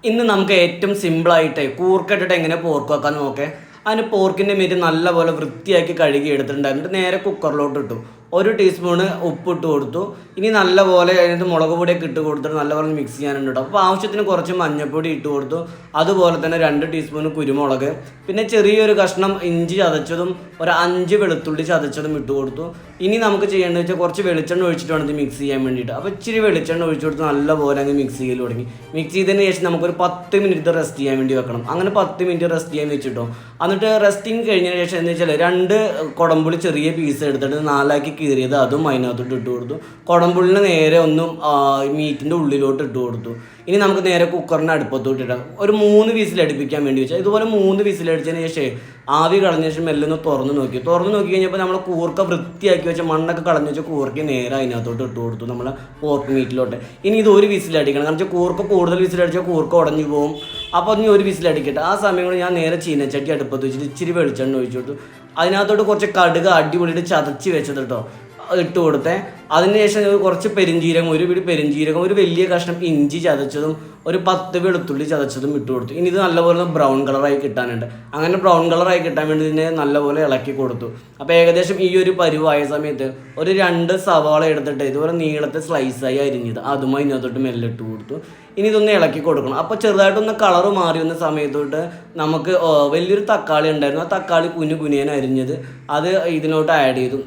ഇന്ന് നമുക്ക് ഏറ്റവും സിമ്പിളായിട്ട് കൂർക്കിട്ടിട്ട് എങ്ങനെ പോർക്ക് വെക്കാൻ നോക്കേ. അതിന് പോർക്കിൻ്റെ മീറ്റ് നല്ലപോലെ വൃത്തിയാക്കി കഴുകി എടുത്തിട്ടുണ്ടായിരുന്നു. നേരെ കുക്കറിലോട്ട് ഇട്ടു. 1 ടീസ്പൂണ് ഉപ്പിട്ട് കൊടുത്തു. ഇനി നല്ലപോലെ അതിനകത്ത് മുളക് പൊടിയൊക്കെ ഇട്ട് കൊടുത്തിട്ട് നല്ലപോലെ മിക്സ് ചെയ്യാനുണ്ട് കേട്ടോ. അപ്പോൾ ആവശ്യത്തിന് കുറച്ച് മഞ്ഞൾപ്പൊടി ഇട്ട് കൊടുത്തു. അതുപോലെ തന്നെ 2 ടീസ്പൂണ് കുരുമുളക്, പിന്നെ ചെറിയൊരു കഷ്ണം ഇഞ്ചി ചതച്ചതും 5 വെളുത്തുള്ളി ചതച്ചതും ഇട്ട് കൊടുത്തു. ഇനി നമുക്ക് ചെയ്യേണ്ടത് വെച്ചാൽ കുറച്ച് വെളിച്ചെണ്ണ ഒഴിച്ചിട്ട് വേണം ഇത് മിക്സ് ചെയ്യാൻ വേണ്ടിയിട്ട്. അപ്പോൾ ഇച്ചിരി വെളിച്ചെണ്ണ ഒഴിച്ചു കൊടുത്ത് നല്ലപോലെ അങ്ങ് മിക്സ് ചെയ്യൽ തുടങ്ങി. മിക്സ് ചെയ്തതിന് ശേഷം നമുക്കൊരു 10 മിനിറ്റ് റെസ്റ്റ് ചെയ്യാൻ വേണ്ടി വെക്കണം. അങ്ങനെ 10 മിനിറ്റ് റെസ്റ്റ് ചെയ്യാൻ വെച്ചിട്ടോ. എന്നിട്ട് റെസ്റ്റിങ് കഴിഞ്ഞതിന് ശേഷം എന്താ വെച്ചാൽ 2 കുടംപുളി ചെറിയ പീസ് എടുത്തിട്ട് 4ആക്കി കീറിയത് അതും അതിനകത്തോട്ട് ഇട്ട് കൊടുത്തു. കുടംപുളിന് നേരെ ഒന്നും മീറ്റിൻ്റെ ഉള്ളിലോട്ട് ഇട്ട് കൊടുത്തു. ഇനി നമുക്ക് നേരെ കുക്കറിന് അടുപ്പത്തോട്ട് ഇടാം. ഒരു 3 വിസിൽ അടുപ്പിക്കാൻ വേണ്ടി വെച്ചാൽ ഇതുപോലെ 3 വിസിൽ അടിച്ചതിന് ശേഷം ആവി കളഞ്ഞ ശേഷം മെല്ലെ ഒന്ന് തുറന്ന് നോക്കി കഴിഞ്ഞപ്പോൾ നമ്മൾ കൂർക്ക വൃത്തിയാക്കി വെച്ച മണ്ണൊക്കെ കളഞ്ഞ് വെച്ച കൂർക്ക നേരെ അതിനകത്തോട്ട് ഇട്ട് കൊടുത്തു നമ്മളെ പോർക്ക് മീറ്റിലോട്ട്. ഇനി ഇത് 1 വിസിൽ അടിക്കണം. കാരണം വെച്ചാൽ കൂർക്ക കൂടുതൽ വിസിലടിച്ചാൽ കൂർക്ക ഉടഞ്ഞു പോകും. അപ്പോൾ ഇനി 1 വിസിൽ അടിക്കട്ടെ. ആ സമയം കൊണ്ട് ഞാൻ നേരെ ചീനച്ചട്ടി അടുപ്പത്ത് വെച്ചിട്ട് ഇച്ചിരി വെളിച്ചെണ്ണ ഒഴിച്ചു കൊടുത്തു. അതിനകത്തോട്ട് കുറച്ച് കടുക് അടിപൊളിയിട്ട് ചതച്ച് വെച്ചത് കേട്ടോ ഇട്ട് കൊടുത്തേ. അതിനുശേഷം കുറച്ച് പെരിഞ്ജീരകം, 1 പിടി പെരിഞ്ജീരകം, ഒരു വലിയ കഷ്ണം ഇഞ്ചി ചതച്ചതും 10 വെളുത്തുള്ളി ചതച്ചതും ഇട്ട് കൊടുത്തു. ഇനി ഇത് നല്ലപോലെ ബ്രൗൺ കളറായി കിട്ടാനുണ്ട്. അങ്ങനെ ബ്രൗൺ കളറായി കിട്ടാൻ വേണ്ടി ഇതിനെ നല്ലപോലെ ഇളക്കി കൊടുത്തു. അപ്പോൾ ഏകദേശം ഈ ഒരു പരുവായ സമയത്ത് ഒരു 2 സവാള എടുത്തിട്ട് ഇതുപോലെ നീളത്തെ സ്ലൈസായി അരിഞ്ഞത് അതുമായി ഇതിനകത്തോട്ട് മെല്ലെ ഇട്ട് കൊടുത്തു. ഇനി ഇതൊന്ന് ഇളക്കി കൊടുക്കണം. അപ്പോൾ ചെറുതായിട്ടൊന്ന് കളറ് മാറി വന്ന സമയത്തോട്ട് നമുക്ക് വലിയൊരു തക്കാളി ഉണ്ടായിരുന്നു. ആ തക്കാളി കുനിയൻ അരിഞ്ഞത് അത് ഇതിനോട്ട് ആഡ് ചെയ്തു.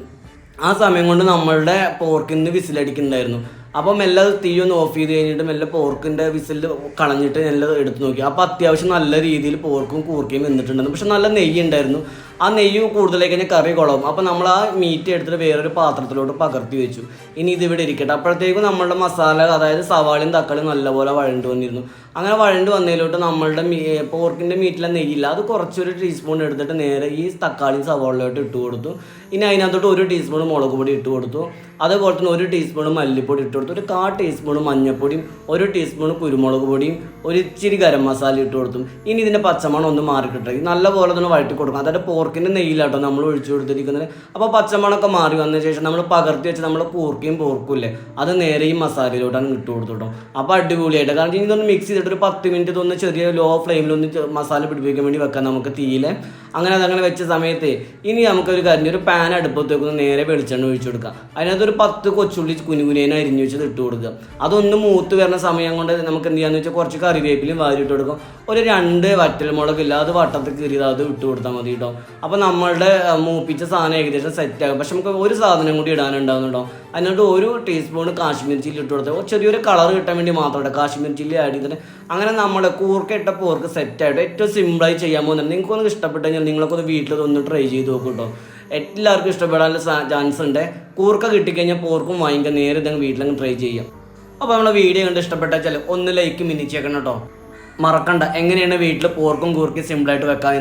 ആ സമയം കൊണ്ട് നമ്മളുടെ പോർക്കിൽ നിന്ന് വിസിലടിക്കുന്നുണ്ടായിരുന്നു. അപ്പം മെല്ലെ തീ ഒന്ന് ഓഫ് ചെയ്ത് കഴിഞ്ഞിട്ട് മെല്ലെ പോർക്കിൻ്റെ വിസിൽ കളഞ്ഞിട്ട് മെല്ലെ എടുത്ത് നോക്കി. അപ്പോൾ അത്യാവശ്യം നല്ല രീതിയിൽ പോർക്കും കൂർക്കയും വെന്നിട്ടുണ്ടായിരുന്നു. പക്ഷെ നല്ല നെയ്യ് ഉണ്ടായിരുന്നു. ആ നെയ്യ് കൂടുതലേക്ക് കഴിഞ്ഞാൽ കറി കുളവും. അപ്പോൾ നമ്മൾ ആ മീറ്റ് എടുത്തിട്ട് വേറൊരു പാത്രത്തിലോട്ട് പകർത്തി വെച്ചു. ഇനി ഇതിവിടെ ഇരിക്കട്ടെ. അപ്പോഴത്തേക്കും നമ്മളുടെ മസാല, അതായത് സവാളയും തക്കാളിയും നല്ലപോലെ വഴണ്ട് വന്നിരുന്നു. അങ്ങനെ വഴണ്ട് വന്നതിലോട്ട് നമ്മളുടെ പോർക്കിൻ്റെ മീറ്റിലെ നെയ്യില്ല, അത് കുറച്ചൊരു ടീസ്പൂൺ എടുത്തിട്ട് നേരെ ഈ തക്കാളിയും സവാളയിലോട്ട് ഇട്ട് കൊടുത്തു. ഇനി അതിനകത്തോട്ട് 1 ടീസ്പൂൺ മുളക് പൊടി ഇട്ട് കൊടുത്തു. അതുപോലെ തന്നെ 1 ടീസ്പൂൺ മല്ലിപ്പൊടി ഇട്ട് കൊടുത്തു. ഒരു 1/4 ടീസ്പൂൺ മഞ്ഞൾപ്പൊടിയും 1 ടീസ്പൂൺ കുരുമുളക് പൊടിയും ഒരു ഇച്ചിരി ഗരം മസാല ഇട്ട് കൊടുത്തു. ഇനി ഇതിൻ്റെ പച്ചമണം ഒന്ന് മാറിക്കിട്ടെ. നല്ലപോലെ തന്നെ വഴറ്റി കൊടുക്കണം. അതായത് പോർക്കിൻ്റെ നെയ്യിലാട്ടോ നമ്മൾ ഒഴിച്ചു കൊടുത്തിരിക്കുന്നത്. അപ്പോൾ പച്ചമണമൊക്കെ മാറി വന്ന ശേഷം നമ്മൾ പകർത്തി വെച്ച് നമ്മൾ പോർക്കും ഇല്ലേ അത് നേരെ ഈ മസാലയിലോട്ടാണ് ഇട്ട് കൊടുത്തു കേട്ടോ. അപ്പോൾ അടിപൊളിയായിട്ട്. കാരണം ഇനി ഇതൊന്ന് മിക്സ് ചെയ്തിട്ട് ഒരു 10 മിനിറ്റ് ഇതൊന്ന് ചെറിയ ലോ ഫ്ലെയിമിലൊന്ന് മസാല പിടിപ്പിക്കാൻ വേണ്ടി വെക്കാം നമുക്ക് തീയിൽ. അങ്ങനെ വെച്ച സമയത്ത് ഇനി നമുക്കൊരു കാര്യം, ഒരു പാൻ അടുപ്പത്ത് വെക്കുന്ന നേരെ വെളിച്ചെണ്ണ ഒഴിച്ചു കൊടുക്കാം. അതിനകത്ത് ഒരു 10 കൊച്ചുള്ളി കുനുകുനേനെ അരിഞ്ഞു വെച്ചത് ഇട്ട് കൊടുക്കുക. അതൊന്ന് മൂത്ത് വരുന്ന സമയം കൊണ്ട് നമുക്ക് എന്ത് ചെയ്യാന്ന് വെച്ചാൽ കുറച്ച് കറിവേപ്പിലും വാരിട്ട് കൊടുക്കും. ഒരു 2 വറ്റൽമുളകില്ല, അത് വട്ടത്തിൽ കീറിയത് അത് ഇട്ട് കൊടുത്താൽ മതി കേട്ടോ. അപ്പോൾ നമ്മളുടെ മൂപ്പിച്ച സാധനം ഏകദേശം സെറ്റാകും. പക്ഷെ നമുക്ക് ഒരു സാധനം കൂടി ഇടാനുണ്ടാകും കേട്ടോ. അതിനകത്ത് 1 ടീസ്പൂൺ കാശ്മീർ ചില്ലി ഇട്ട് കൊടുത്താൽ ചെറിയൊരു കളർ കിട്ടാൻ വേണ്ടി മാത്രമേ കാശ്മീർ ചില്ലി ആഡ് ചെയ്തിട്ട് അങ്ങനെ നമ്മുടെ കൂർക്ക ഇട്ട പോർക്ക് സെറ്റായിട്ട് ഏറ്റവും സിമ്പിളായി ചെയ്യാൻ പോകുന്നുണ്ട്. നിങ്ങൾക്കൊന്ന് ഇഷ്ടപ്പെട്ട് കഴിഞ്ഞാൽ നിങ്ങളൊക്കെ വീട്ടിൽ ഒന്ന് ട്രൈ ചെയ്ത് നോക്കും കേട്ടോ. എല്ലാവർക്കും ഇഷ്ടപ്പെടാനുള്ള ചാൻസ് ഉണ്ട്. കൂർക്ക കിട്ടിക്കഴിഞ്ഞാൽ പോർക്കും വാങ്ങിക്കാൻ നേരെ ഇതങ്ങ് വീട്ടിലങ്ങ് ട്രൈ ചെയ്യാം. അപ്പോൾ നമ്മളെ വീഡിയോ കണ്ട് ഇഷ്ടപ്പെട്ടാൽ ഒന്ന് ലൈക്ക് മിനിച്ചേക്കണം കേട്ടോ. മറക്കണ്ട, എങ്ങനെയാണ് വീട്ടിൽ പോർക്കും കൂർക്കും സിമ്പിളായിട്ട് വെക്കാൻ.